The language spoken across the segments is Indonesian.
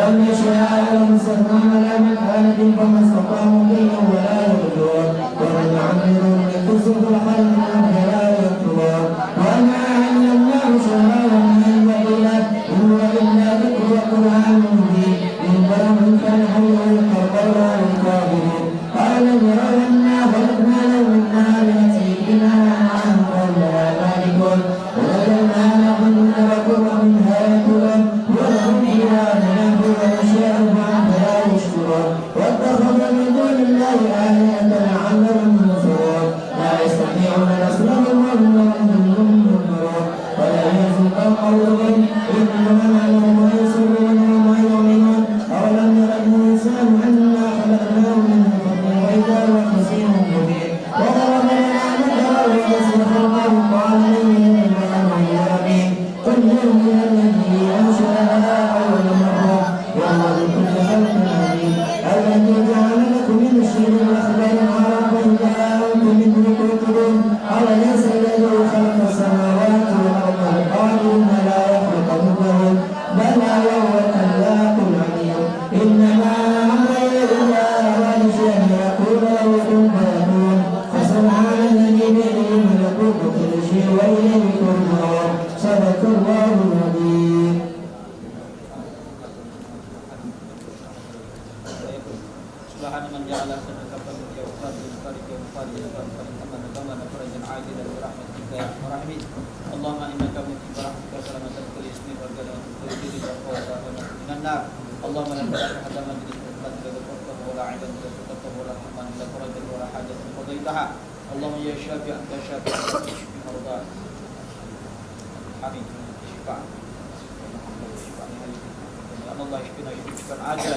ألم يشاء المسلمون على مكانة فما استطاعوا فيه ولا يرجون ومن يعمروا يكسب الخلق فلا يكفرون وما علمناه شرعا من البقية إن هو إلا ذكر وقرآن مبين إنه من كان حيا يقرب الكافرين قال يروا أنا خلقنا له من نار نسيبنا عن قولنا مالكون ووجدنا لهم نبكر منها يأكلون ولهم فيها منافع وأشياء فلا يشكرون واتخذ من دون الله آلهة لعلهم ينصرون لا يستطيعون نصرهم وهم ينصرون ولا يزيد قولهم إنما نعلم ويسرون وما يؤمنون أولم ير الإنسان أنا خلقناه من نطفة وإذا هو خصيم مبين وضرب لنا مثلا ونسي خلقه قال لن قل يوم الذي أنشأها أول مرة وهو بكل خلق عليم الذي جعل لكم من الشيء الأخضر نارا فإذا أنتم منه توقدون أوليس الذي خلق السماوات والأرض بقادر لا يخلق مثلهم بلى وهو الخلاق العليم إنما أمره إذا أراد شيئا يقول له كن فيكون فسبحان الذي بيده ملكوت كل شيء وإليه ترجعون صدق الله العظيم. سبحان من جعل سنكفر يوفاد الفرج يوفاد الفرج كما نتمنى فرجا عاجلا برحمتك يا ارحم الراحمين. اللهم انك مجيب برحمتك سلامة كل اسم والجلال كل دين والفوز من النار. اللهم لا تدع احدا من جسمك لا غفرته ولا عيبا لا سترته ولا رحما لا فرجا ولا حاجة قضيتها. اللهم يا شافع انت شافع اشفي مرضاك حميد شفاء الله يشفينا شفاء عاجلا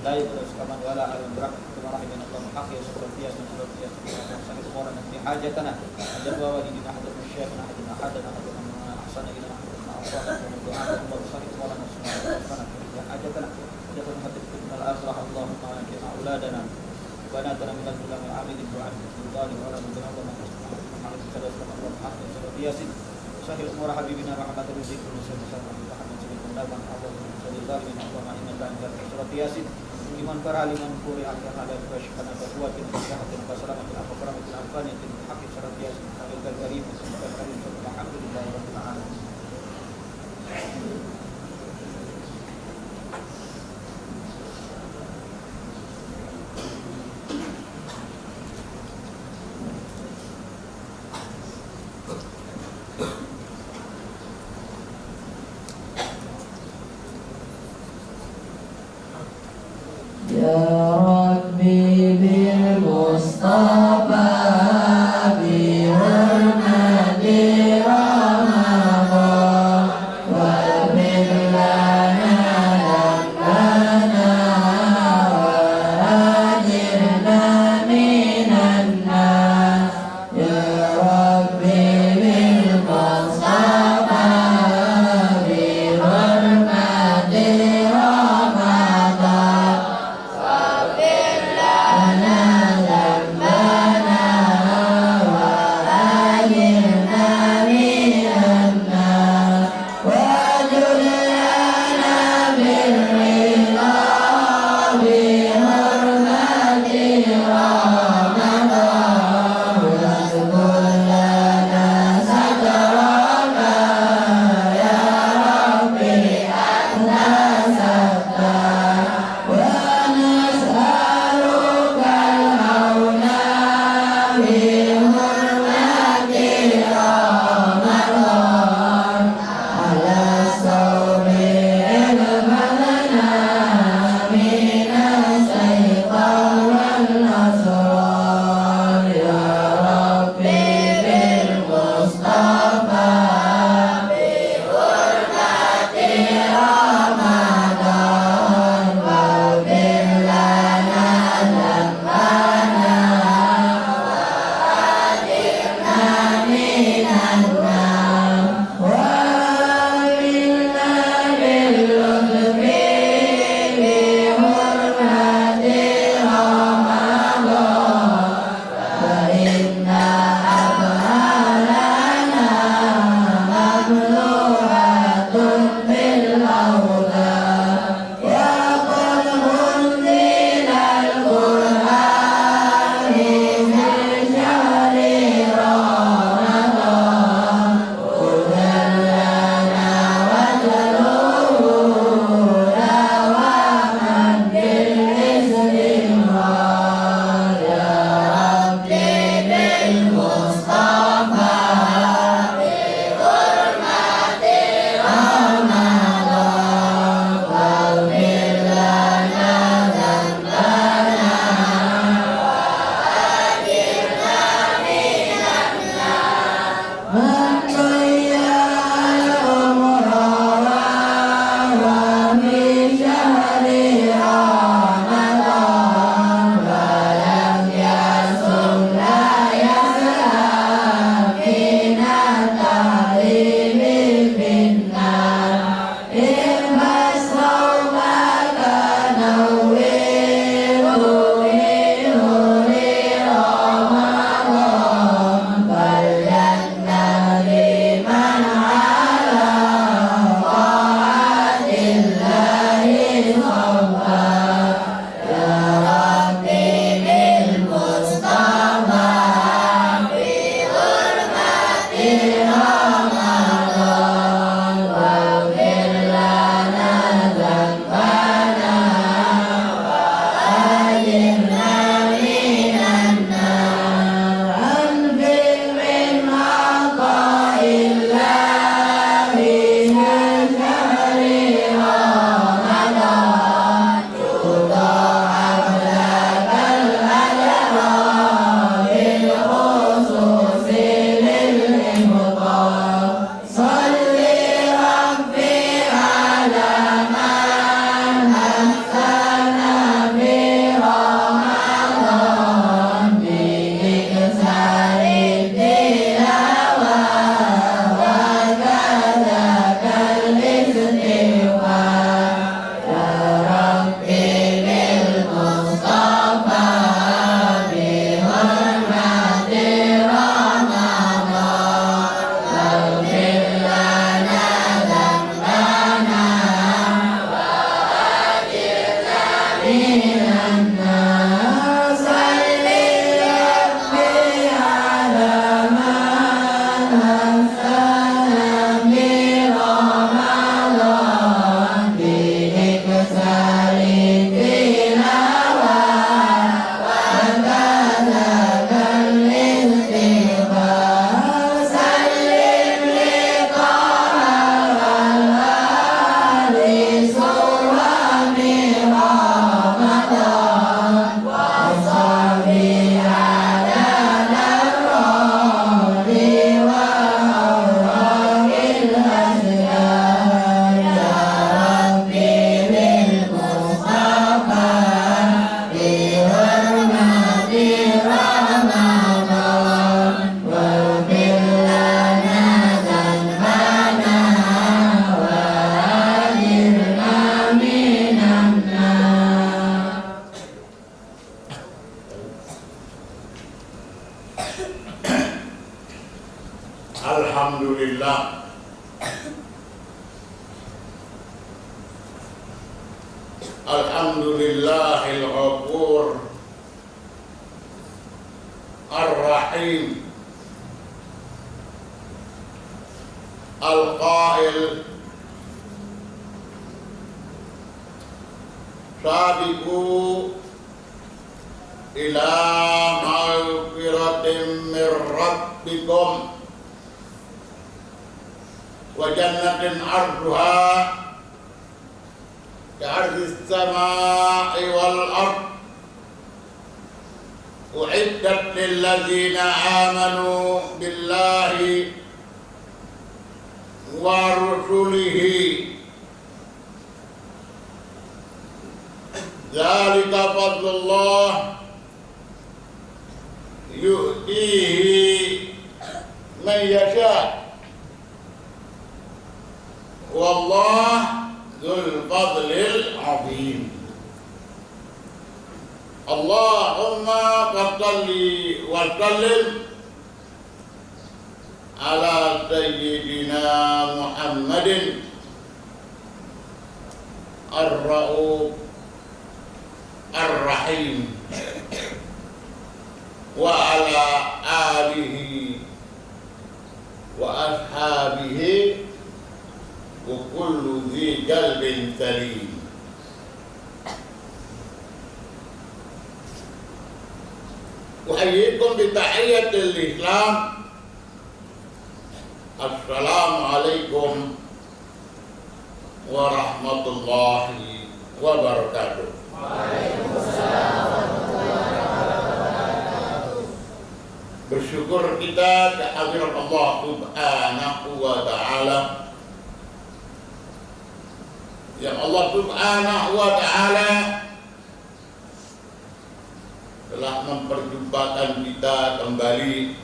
لا يدرس كمن ولا ألم برحمتك ورحمنا اللهم حق يسر فيها من ربيا سبحانه وتعالى في حاجتنا أجل والدنا أحد من شيخنا أحدنا أحدنا من أحسن إلى أحدنا أصابنا من دعاء الله صلى الله عليه وسلم في حاجتنا أجل حدثنا الآخرة اللهم أجمع أولادنا وبناتنا من الظلم العامل الدعاء الظالم ولا من ذنب ومن أصبح محمد صلى الله عليه وسلم حق يسر فيها سهل أمور حبيبنا محمد رزق ونسأل الله محمد صلى الله عليه وسلم الظالمين اللهم إنك أنت سورة ياسين لمن قرأ لمن قرئ على فشفنا بقوة وصحة وسلامة وكرامة الأنفان حق سورة ياسين حبيبك الكريم وسلمك الكريم الحمد لله رب العالمين. Wa Alhamdulillahil ghafur ar-rahim al-qail sabiqu ila maghfiratin min rabbikum wa jannatin arduha ka'ardis samai wal ard u'iddat lil ladzina amanu billahi wa rusulihi dzalika fadlullah yu'tihi man yasha wallahu dzul fadlil azim. Allahumma salli wa sallim ala sayyidina Muhammadin ar-ra'uf ar-rahim wa ala alihi wa ashabihi wa kullu dhi qalbin salim. Uhayyikum bi tahiyyatil Islam. Assalamualaikum warahmatullahi wabarakatuh. Waalaikumsalam warahmatullahi wabarakatuh. Bersyukur kita kehadirat Allah Subhanahu wa ta'ala, yang Allah Subhanahu wa ta'ala telah memperjumpakan kita kembali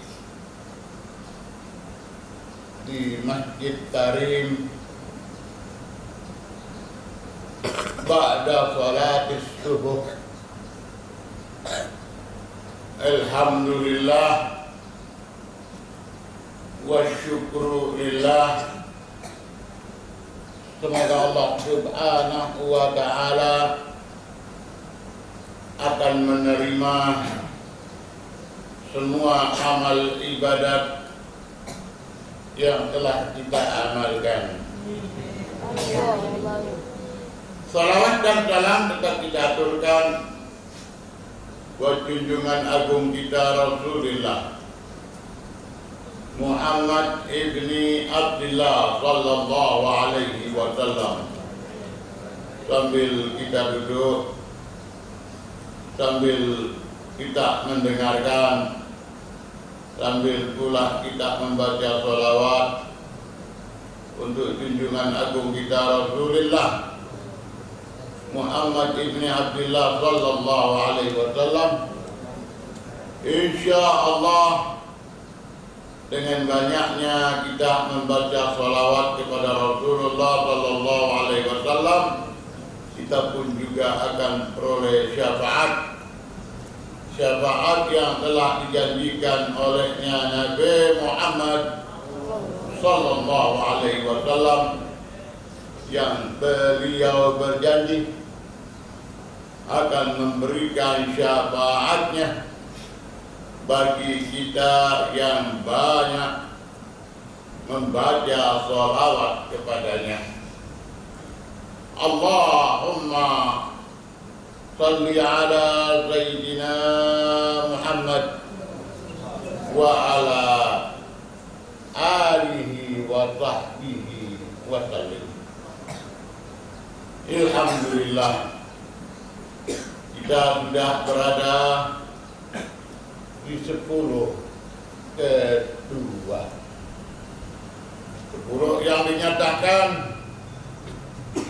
di Masjid Karim ba'da salatis subuh. Alhamdulillah wa syukru lillah. Semoga Allah Subhanahu wa ta'ala akan menerima semua amal ibadat yang telah kita amalkan. Salawat dan salam tetap kita aturkan buat junjungan agung kita Rasulullah Muhammad ibni Abdullah sallallahu alaihi wasallam. Sambil kita duduk, sambil kita mendengarkan, sambil pula kita membaca sholawat untuk junjungan agung kita Rasulullah Muhammad ibni Abdullah sallallahu alaihi wasallam. Insya Allah dengan banyaknya kita membaca sholawat kepada Rasulullah sallallahu alaihi wasallam, kita pun juga akan peroleh syafaat yang telah dijanjikan olehnya Nabi Muhammad sallallahu alaihi wasallam, yang beliau berjanji akan memberikan syafaatnya bagi kita yang banyak membaca sholawat kepadanya. Allahumma salli ala Sayyidina Muhammad wa ala alihi wa sahbihi wa sallim. Alhamdulillah, kita sudah berada di 10 kedua. 10 yang dinyatakan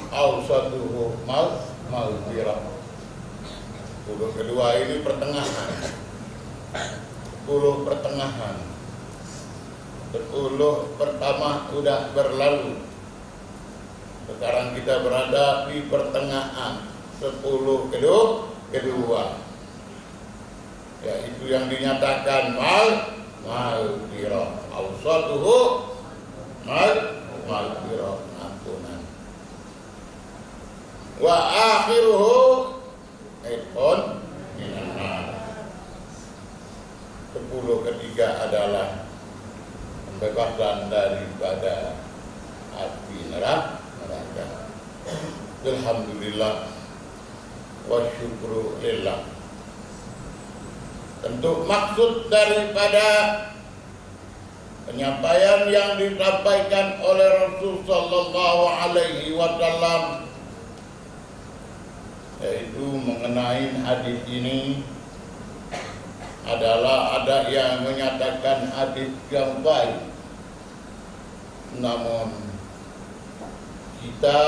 awsatuhu maghfirah. 10 kedua ini pertengahan. 10 pertengahan. 10 pertama sudah berlalu. Sekarang kita berada di pertengahan 10 kedua. Ya, itu yang dinyatakan maghfirah. Awsatuhu maghfirah, ampunan. wa akhiruhu itqun minan nar. 10 ketiga adalah pembebasan daripada api neraka. Alhamdulillah wa syukru lillah. Tentu maksud daripada penyampaian yang disampaikan oleh Rasul sallallahu alaihi wasallam yaitu mengenai hadis ini adalah ada yang menyatakan hadis yang baik, namun kita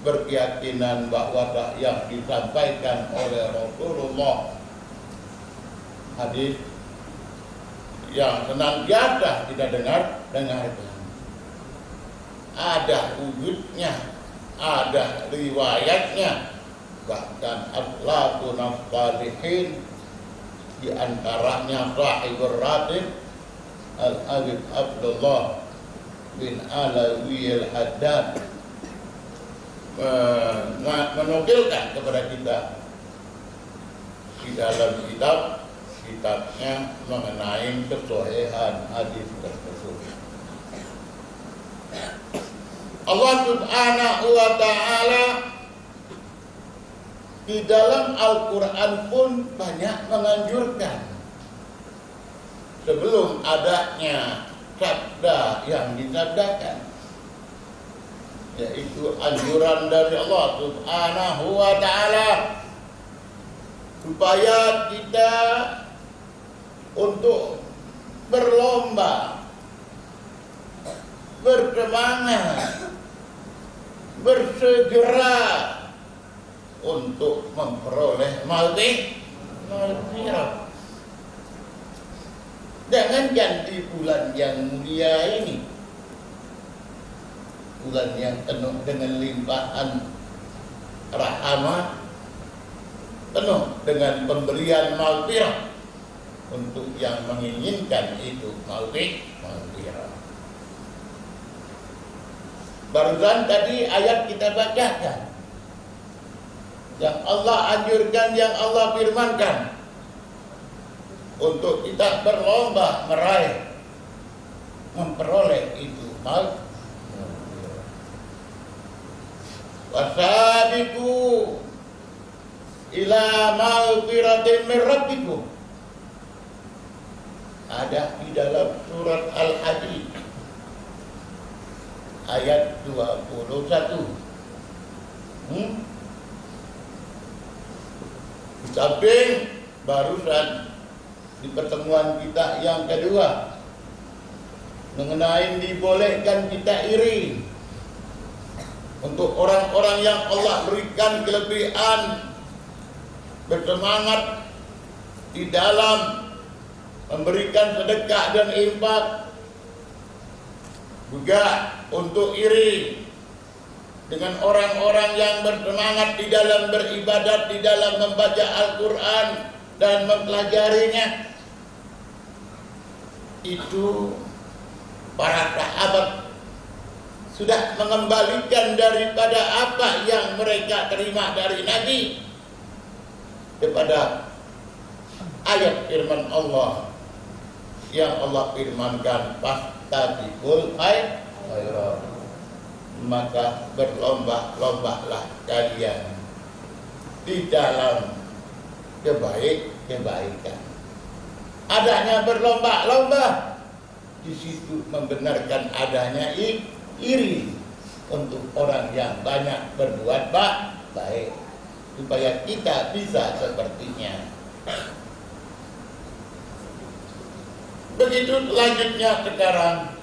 berkeyakinan bahwa yang disampaikan oleh Rasulullah hadis yang senantiasa kita dengarkan, ada wujudnya, ada riwayatnya, bahkan akhlaqun salihin, di antaranya sahibur ratib Al-Habib Abdullah bin Alawi Al-Haddad menukilkan kepada kita di dalam kitabnya mengenai kesohihan hadis tersebut. Allah Subhanahu wa ta'ala di dalam Al-Quran pun banyak menganjurkan sebelum adanya sabda yang disabdakan, yaitu anjuran dari Allah Subhanahu wa ta'ala supaya kita untuk berlomba, bersemangat, bersegera untuk memperoleh maghfirah. Jangan ganti bulan yang mulia ini, bulan yang penuh dengan limpahan rahmat, penuh dengan pemberian maghfirah untuk yang menginginkan itu maghfirah. Barusan tadi ayat kita bacakan yang Allah anjurkan, yang Allah firmankan untuk kita berlomba meraih, memperoleh itu maghfirah. Wasabiqu ila maghfiratin min rabbikum, ada di dalam surat Al-Hadid ayat 21. Di samping barusan di pertemuan kita yang kedua mengenai dibolehkan kita iri untuk orang-orang yang Allah berikan kelebihan bersemangat di dalam memberikan sedekah dan infak, juga untuk iri dengan orang-orang yang bersemangat di dalam beribadat, di dalam membaca Al-Quran dan mempelajarinya. Itu para sahabat sudah mengembalikan daripada apa yang mereka terima dari Nabi kepada ayat firman Allah yang Allah firmankan, fastabiqul khairat, maka berlomba-lombalah kalian di dalam kebaikan. Adanya berlomba-lomba di situ membenarkan adanya iri untuk orang yang banyak berbuat baik, supaya kita bisa sepertinya. Begitu selanjutnya sekarang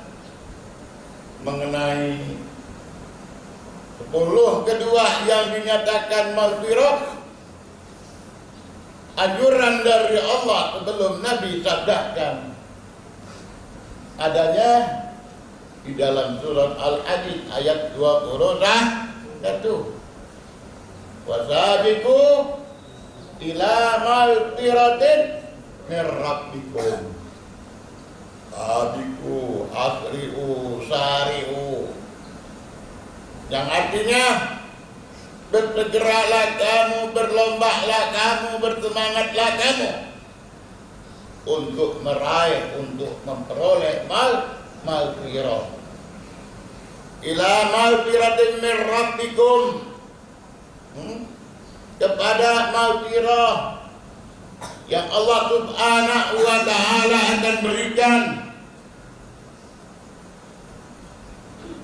mengenai 10 kedua yang dinyatakan maghfirah, anjuran dari Allah sebelum Nabi sabdakan, adanya di dalam surat Al-Hadid ayat 21. Wasabiqu ila maghfiratin min rabbikum. Sabiqu, asri'u, sari'u, yang artinya bergeraklah kamu, berlombalah kamu, bersemangatlah kamu untuk meraih, untuk memperoleh maghfirah. Ila maghfiratin min rabbikum, kepada maghfirah yang Allah Subhanahu wa ta'ala akan berikan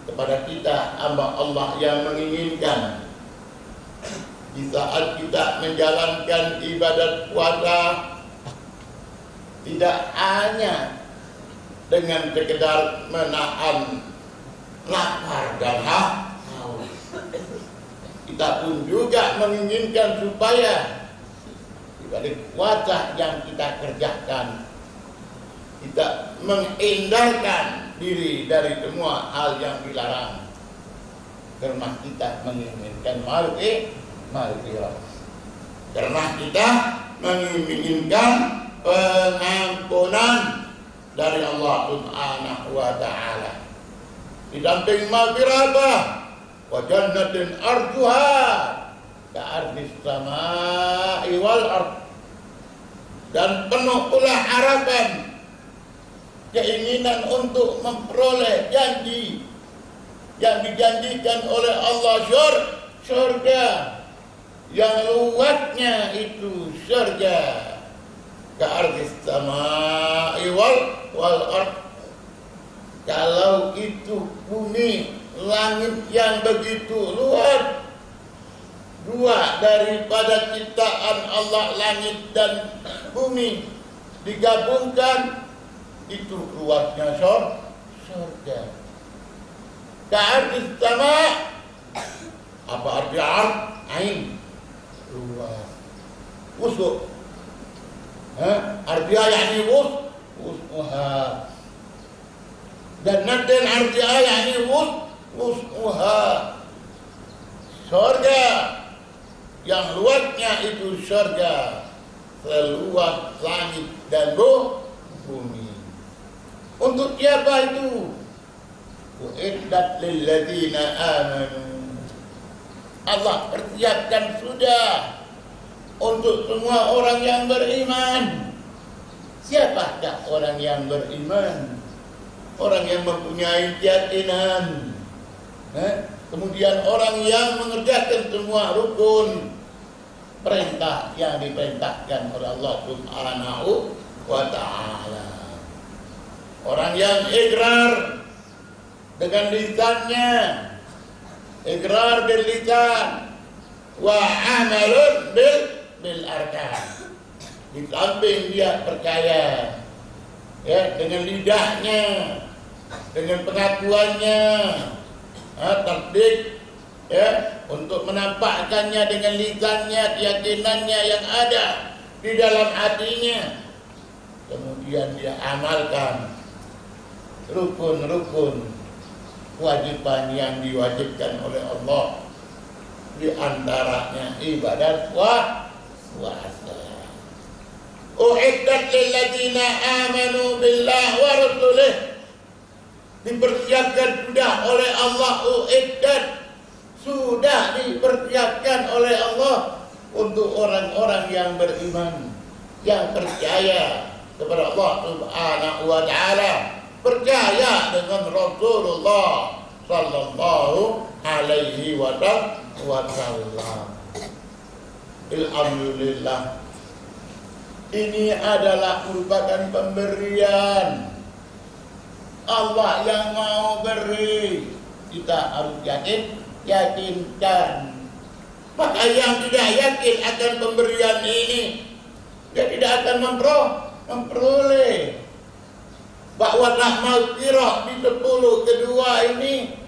kepada kita hamba Allah yang menginginkan. Di saat kita menjalankan ibadat puasa, tidak hanya dengan sekedar menahan lapar dan haus, kita pun juga menginginkan supaya ibadat puasa yang kita kerjakan, kita menghindarkan diri dari semua hal yang dilarang, karena kita menginginkan maghfirah, karena kita menginginkan pengampunan dari Allah Subhanahu wa ta'ala. Di samping maghfirah apa? Wa jannatin arduha ka'ardis sama'i wal ard, dan penuh pula harapan, keinginan untuk memperoleh janji yang dijanjikan oleh Allah, surga yang luasnya itu surga ka'ardis sama'i wal ard. Kalau itu bumi, langit yang begitu luas, dua daripada ciptaan Allah, langit dan bumi digabungkan, itu luasnya surga. Ka'ardis sama, apa arti ain? Luas. Wusuk. Artinya yakni wus'uha. Dan nanti artinya yakni wus'uha. Surga yang luasnya itu surga seluas langit dan bumi. Untuk siapa itu? Uiddat lilladzina amanu. Allah persiapkan sudah untuk semua orang yang beriman. Siapakah orang yang beriman? Orang yang mempunyai keyakinan, kemudian orang yang mengerjakan semua rukun perintah yang diperintahkan oleh Allah Subhanahu wa ta'ala. Orang yang ikrar dengan lisannya, ikrar bil lisan, wa amalun bil arkan. Di samping dia percaya, ya, dengan lidahnya, dengan pengakuannya, tasdik, ya, untuk menampakkannya dengan lisannya, keyakinannya yang ada di dalam hatinya. Kemudian dia amalkan rukun-rukun kewajiban yang diwajibkan oleh Allah, di antaranya ibadat puasa. Uiddat lilladzina amanu billah wa rasulih, dipersiapkan sudah oleh Allah. Uiddat, sudah dipersiapkan oleh Allah untuk orang-orang yang beriman, yang percaya kepada Allah Subhanahu wa ta'ala, percaya dengan Rasulullah sallallahu alaihi wasallam. Alhamdulillah, ini adalah merupakan pemberian Allah yang mau beri. Kita harus yakinkan. Maka yang tidak yakin akan pemberian ini, dia tidak akan memperoleh. Bahwa maghfirah di 10 kedua ini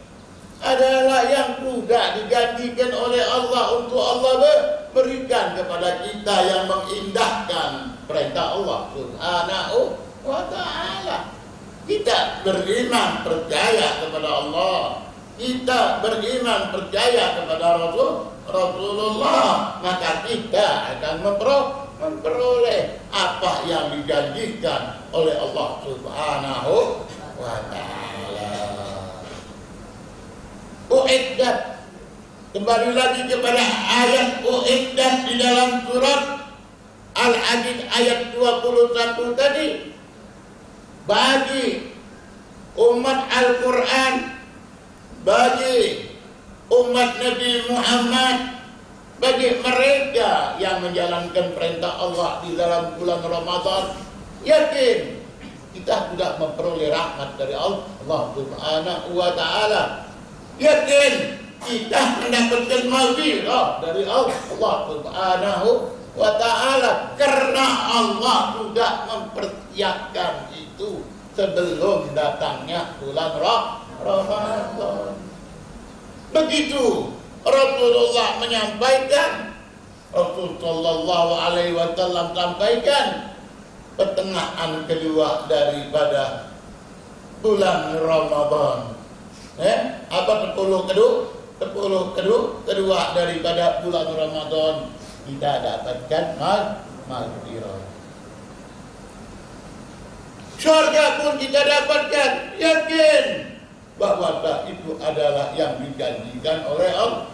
adalah yang sudah dijanjikan oleh Allah untuk Allah berikan kepada kita yang mengindahkan perintah Allah Subhanahu wa ta'ala. Kita beriman percaya kepada Allah, kita beriman percaya kepada Rasulullah, maka kita akan memperoleh apa yang dijanjikan oleh Allah Subhanahu wa ta'ala. Uiddat, Kembali lagi kepada ayat Uiddat di dalam surat Al-Hadid ayat 21 tadi. Bagi umat Al-Quran, bagi umat Nabi Muhammad, bagi mereka yang menjalankan perintah Allah di dalam bulan Ramadan, yakin kita sudah memperoleh rahmat dari Allah Subhanahu wa Ta'ala. Yakin kita mendapatkan maghfirah dari Allah Subhanahu wa Ta'ala, karena Allah sudah mempersiapkan itu sebelum datangnya bulan Ramadan. Begitu Rasulullah menyampaikan, Rasul sallallahu alaihi wasallam sampaikan pertengahan kedua daripada bulan Ramadan. Apa 10 kedua daripada bulan Ramadan kita dapatkan maghfirah. Surga pun kita dapatkan, yakin bahwa itu adalah yang dijanjikan oleh Allah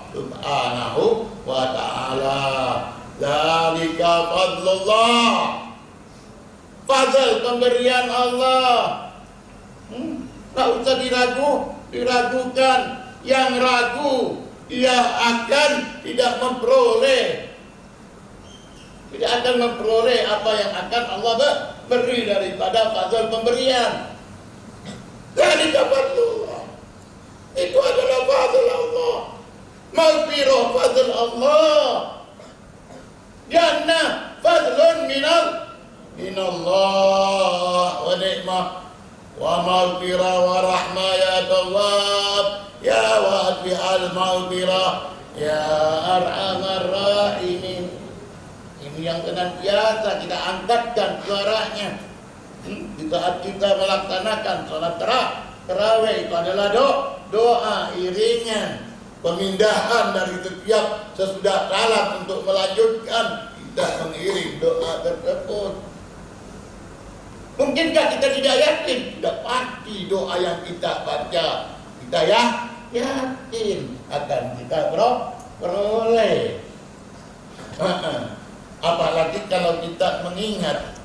Subhanahu wa Ta'ala. Dzalika fadlullah, fadl pemberian Allah. Tak usah diragukan. Yang ragu ia akan tidak akan memperoleh apa yang akan Allah beri daripada fadl pemberian. Dzalika fadlullah, itu adalah fadl Allah, maghfirah fadl Allah, jannah fadlun minallah wa ni'mah wa maghfirah wa rahmah ya Tawwab ya wasi'al maghfirah ya arhamar rahimin. Ini yang senantiasa kita angkatkan suaranya di saat kita melaksanakan sholat tarawih. Itu adalah doa iringan pemindahan dari setiap sesudah salam untuk melanjutkan, kita mengiring doa tersebut. Mungkinkah kita tidak yakin? Tidak pasti doa yang kita baca kita yakin akan kita peroleh. Apalagi kalau kita mengingat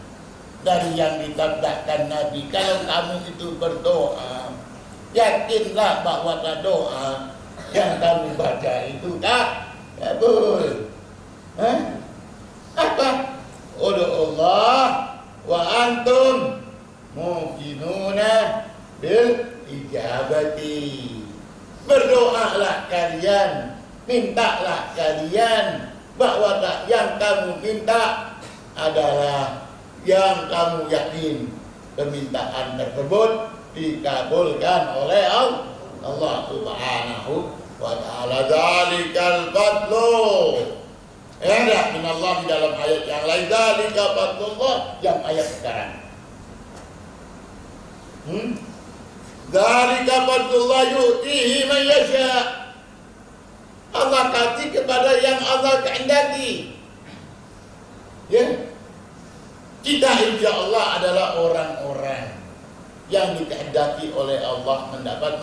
dari yang disabdakan Nabi, kalau kamu itu berdoa, yakinlah bahwa doa yang kamu baca itu kabul. Apa? Ud'ullah wa antum muqinuna bil ijabati. Berdoalah kalian, mintalah kalian bahwa yang kamu minta adalah yang kamu yakin permintaan tersebut dikabulkan oleh Allah Subhanahu wa Ta'ala. Dzalikal fadlu, ada min Allah di dalam ayat yang lain. Dzalika fadlullah, yang ayat sekarang. Dzalika fadlullah yu'tihi man yasha. Allah kasih kepada yang Allah kehendaki. Ya. Kita insya Allah adalah orang-orang yang dikehendaki oleh Allah mendapat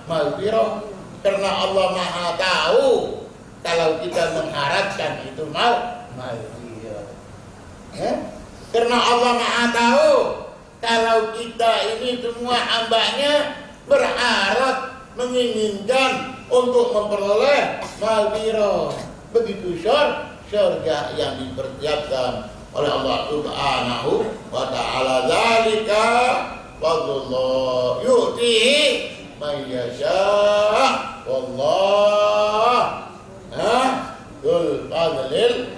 maghfirah, karena Allah Maha tahu kalau kita mengharapkan itu maghfirah. Karena Allah Maha tahu kalau kita ini semua hambanya berharap menginginkan untuk memperoleh maghfirah. Begitu surga yang dipersiapkan oleh Allah Subhanahu wa Ta'ala. Dzalika fadlullah yu'tihi man yasha wallah dzul fadlil.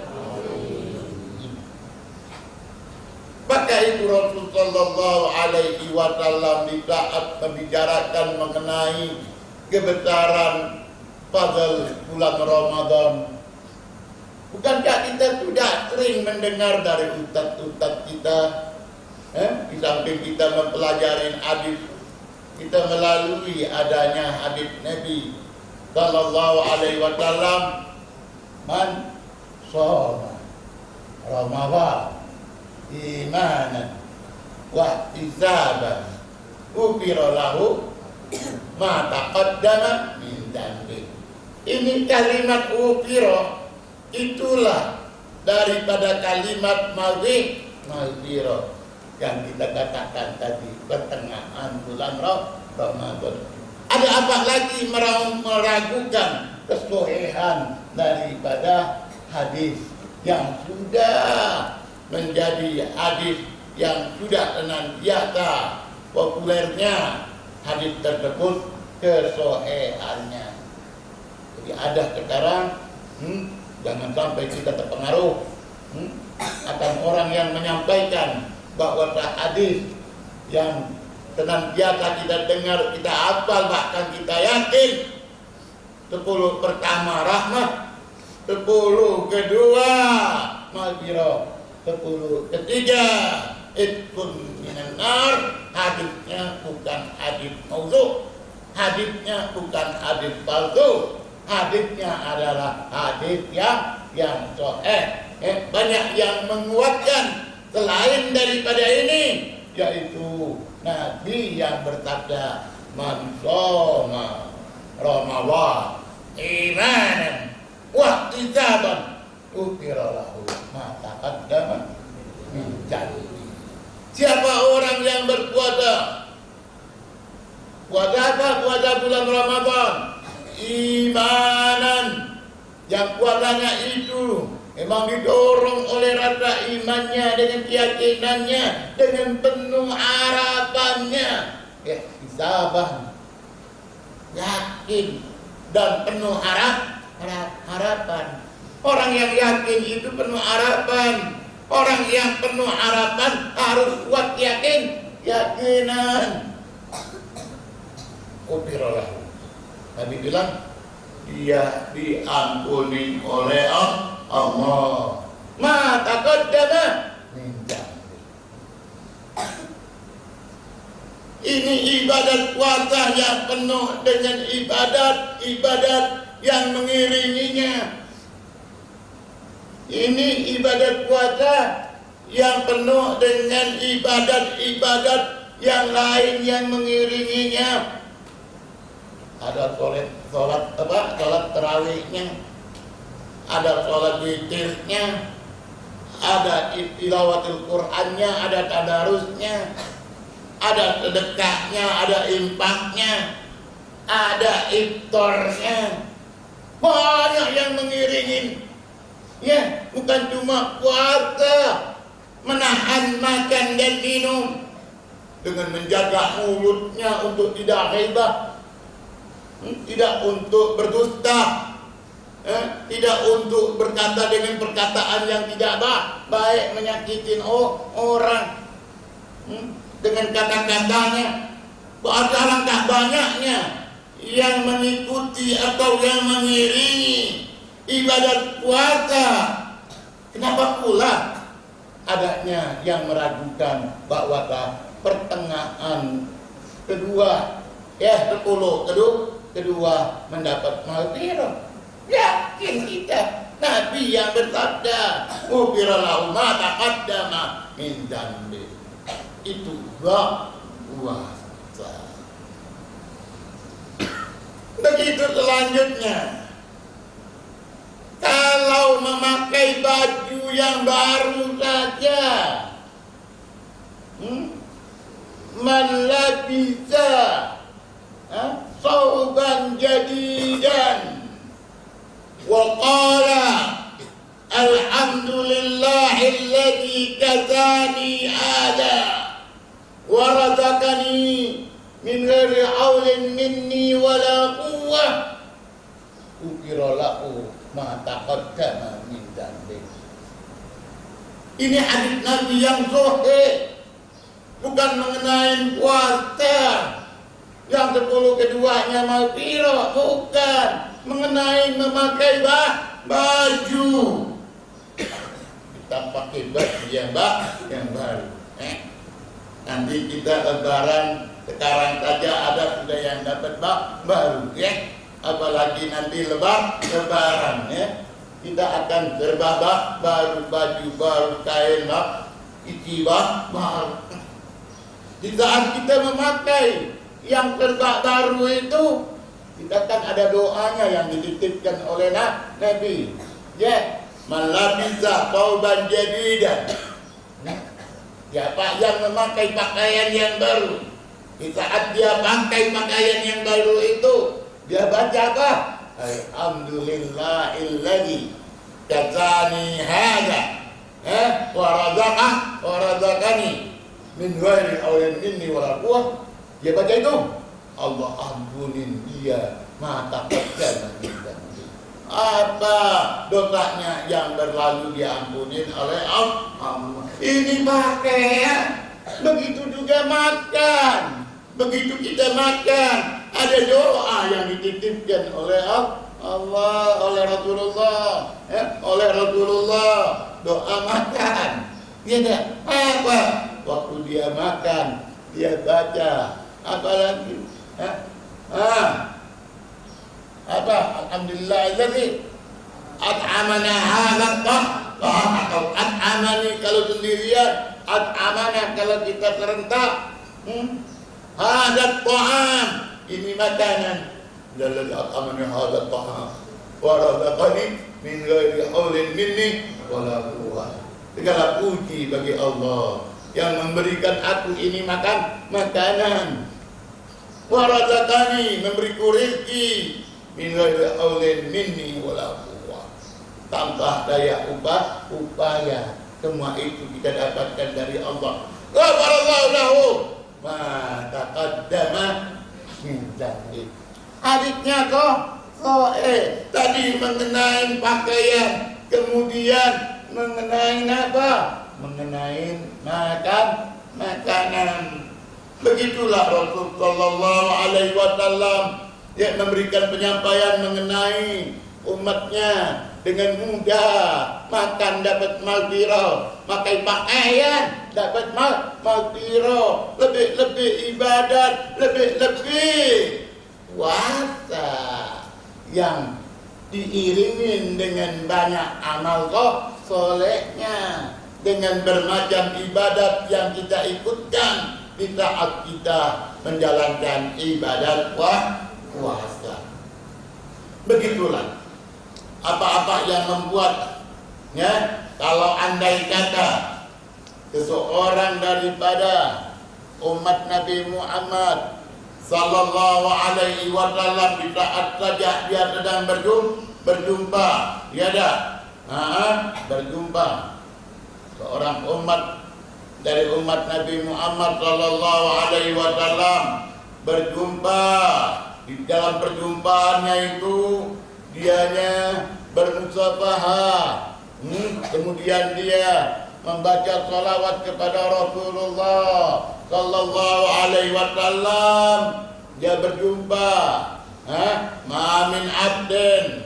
Maka itu Rasul sallallahu alaihi wasallam di saat membicarakan mengenai kebesaran fadl bulan Ramadan, bukankah kita sudah sering mendengar dari ustaz-ustaz kita? Di samping kita mempelajari hadis, kita melalui adanya hadis Nabi sallallahu alaihi wasallam, man shoma Ramadan imanan wa ihtisaban ghufira lahu ma taqaddama min min dzambik. Ini kalimat ufiro, itulah daripada kalimat maghfirah yang kita katakan tadi pertengahan bulan Ramadan. Ada apa lagi meragukan kesohihan daripada hadis yang sudah menjadi hadis yang sudah senantiasa populernya hadis tersebut kesohihannya. Jadi ada sekarang jangan sampai kita terpengaruh akan orang yang menyampaikan bahwa hadis yang senantiasa kita dengar, kita hafal, bahkan kita yakin 10 pertama rahmat, 10 kedua maghfirah, 10 ketiga itqun minan nar. Hadisnya bukan hadis maudhu', hadisnya bukan hadis palsu, hadisnya adalah hadis yang sahih. Banyak yang menguatkan selain daripada ini, yaitu Nabi yang bersabda, man shoma Ramadan imanan wa ihtisaban ghufira lahu ma taqaddama min dhanbi. Siapa orang yang berpuasa, puasa apa? Puasa bulan Ramadan, imanan, yang puasanya itu memang didorong oleh rasa imannya, dengan keyakinannya, dengan penuh harapannya, ihtisaban, yakin dan penuh harapan. Orang yang yakin itu penuh harapan. Orang yang penuh harapan harus kuat yakinan. Ghufira. Nabi bilang dia diampuni oleh Allah. Ma taqaddama min dhanbi. Ini ibadat puasa yang penuh dengan ibadat yang mengiringinya. Ini ibadat puasa yang penuh dengan ibadat yang lain yang mengiringinya. Ada sholat tarawihnya, ada sholat witirnya, ada tilawatul Qur'annya, ada tadarusnya, ada sedekahnya, ada infaknya, ada iftarnya. Banyak yang mengiringi. Ya, bukan cuma puasa, menahan makan dan minum dengan menjaga mulutnya untuk tidak ghibah, tidak untuk berdusta, tidak untuk berkata dengan perkataan yang tidak baik, menyakitin orang dengan kata-katanya. Alangkah banyaknya yang mengikuti atau yang mengiringi ibadat puasa. Kenapa pula adanya yang meragukan bahwa pertengahan kedua 10 kedua mendapat maghfirah? Yakin kita, Nabi yang bersabda, ghufira lahu ma taqaddama min dhanbi. Itu puasa. Begitu selanjutnya, kalau memakai baju yang baru saja, man labisa sauban jadidan wa qala alhamdulillahilladzi kasani ada wa razaqani min ghairi haulin minni wala quwwah, ghufira lahu ma taqaddama min dhanbi. Ini hadis Nabi yang sahih, bukan mengenai puasa yang 10 keduanya maghfirah, bukan mengenai memakai baju. Kita pakai baju yang baru. Nanti kita lebaran, sekarang saja ada sudah yang dapat baru, ya. Apalagi nanti lebaran, ya. Kita akan serba baru, baju baru, kain isi baru. Di saat kita memakai yang serba baru itu, Kita kan ada doanya yang dititipkan oleh Nabi. Ya, man labisa thawban jadidan. Siapa yang memakai pakaian yang baru, di saat dia pakai pakaian yang baru itu, dia baca apa? Alhamdulillahilladzi kadzani hadza wa razaqani min ghairi haulin minni wala quwwah. Dia baca itu, Allah ampunin dia mata pekan. Apa dosanya yang berlalu diampunin oleh Allah. Ini pakaian, begitu juga makan. Begitu kita makan, ada doa yang dititipkan oleh Allah, oleh Rasulullah, oleh Rasulullah, doa makan. Dia ada apa? Waktu dia makan, dia baca apa lagi? Apa? Alhamdulillahilladzi at'amana hadzal atau at'amani kalau sendirian, at'amana kalau kita serentak. Hadzal ta'am, ini makanan. Lalladzi at'amani hadzal ta'am wa razaqani min ghairi haulin minni wala quwwah. Segala puji bagi Allah yang memberikan aku ini makanan. Wa razaqani, memberiku rezeki min ghairi haulin minni wala quwwah. Tanpa daya upaya, semua itu kita dapatkan dari Allah. Ghafarallahu lahu ma taqaddama min dzambi. Adiknya tadi mengenai pakaian, kemudian mengenai apa? Mengenai makanan. Begitulah Rasul sallallahu alaihi wasallam dia memberikan penyampaian mengenai umatnya dengan mudah. Makan dapat maghfirah, pakai pakaian dapat maghfirah, lebih ibadat, lebih puasa yang diiringin dengan banyak amal solehnya, dengan bermacam ibadat yang kita ikutkan di saat kita menjalankan ibadat puasa. Begitulah apa-apa yang membuatnya, kalau andai kata seseorang daripada umat Nabi Muhammad sallallahu alaihi wasallam di saat saja dia sedang berjumpa, berjumpa seorang umat dari umat Nabi Muhammad sallallahu alaihi wasallam berjumpa, di dalam perjumpaannya itu dianya bermusafahah, kemudian dia membaca salawat kepada Rasulullah sallallahu alaihi wasallam. Dia berjumpa, ma'amin abdin,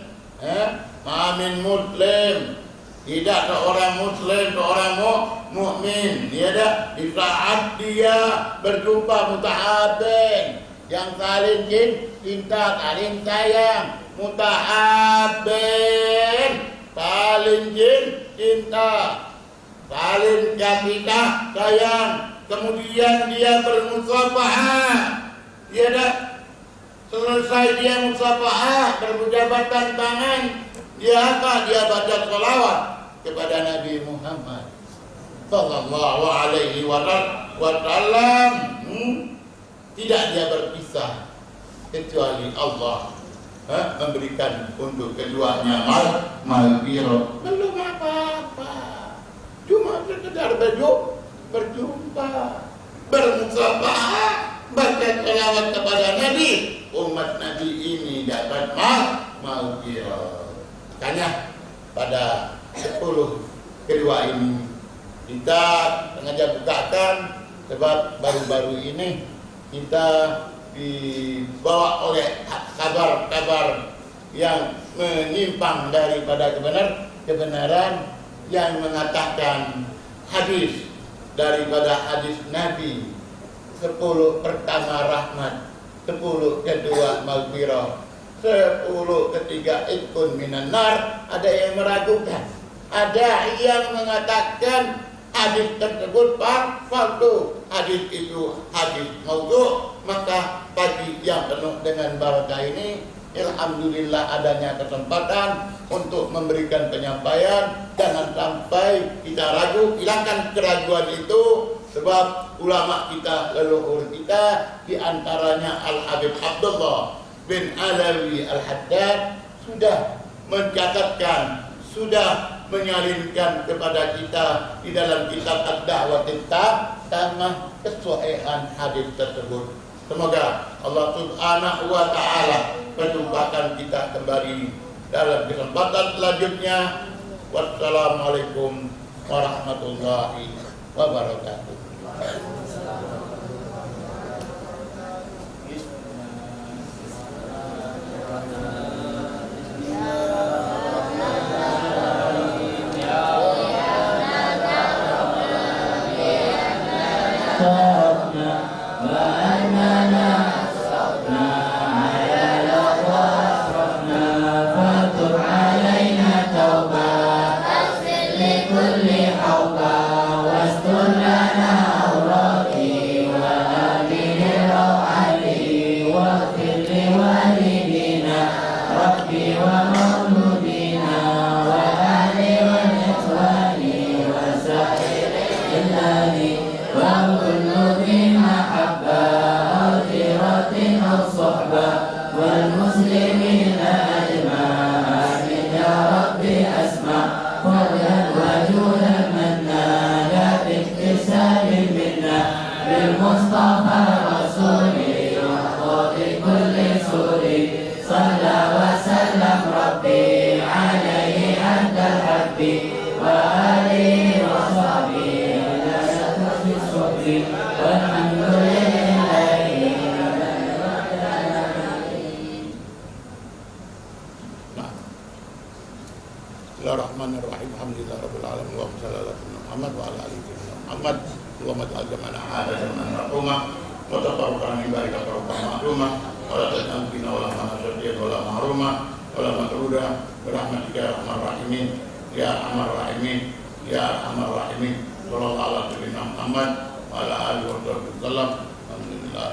ma'amin muslim, tidak seorang muslim, seorang mukmin. Dia ada di saat dia berjumpa mutahabin, yang saling cinta, saling sayang, mutahabin, saling cinta, saling kasih sayang. Kemudian dia bermusafahah. Dia dah selesai dia musafahah, berjabatan tangan, dia apa? Dia baca salawat kepada Nabi Muhammad sallallahu alaihi wasallam. Tidak dia berpisah kecuali Allah memberikan untuk keduanya maghfirah. Belum apa-apa, cuma sekedar berjumpa, bermusafahah, baca salawat kepada Nabi. Umat Nabi ini dapat maghfirah. Makanya pada 10 kedua ini kita sengaja bukakan, sebab baru-baru ini kita dibawa oleh kabar-kabar yang menyimpang daripada kebenaran, yang mengatakan hadis daripada hadis Nabi, 10 pertama rahmat, 10 kedua maghfirah, 10 ketiga itqun minan nar. Ada yang meragukan, ada yang mengatakan hadis tersebut palsu, hadis itu hadis maudhu, maka pagi yang penuh dengan barakah ini alhamdulillah adanya kesempatan untuk memberikan penyampaian. Jangan sampai kita ragu, hilangkan keraguan itu, sebab ulama kita, leluhur kita, diantaranya Al-Habib Abdullah bin Alawi Al-Haddad sudah mencatatkan, sudah menyalinkan kepada kita di dalam kitab Ad-Da'wah tentang kesahihan hadis tersebut. Semoga Allah Subhanahu wa Ta'ala perjumpakan kita kembali dalam kesempatan selanjutnya. Wassalamualaikum warahmatullahi wabarakatuh. Bismillahirrahmanirrahim. Alhamdulillah rabbil alamin. Allahumma shalli ala sayyidina Muhammad wa ala ali sayyidina Muhammad. Allahumma ja'al jama'ana hadha jama'an marhumah wa tafarraqana min barika tafarraqan ma'rumah wa la taj'al fina wa la manasiyah wa la mahrumah wa la makruda bi rahmatika ya arhamar rahimin ya arhamar rahimin ya arhamar rahimin. Sallallahu ala sayyidina Muhammad wa ala alihi wa sahbihi wasallam. Alhamdulillah.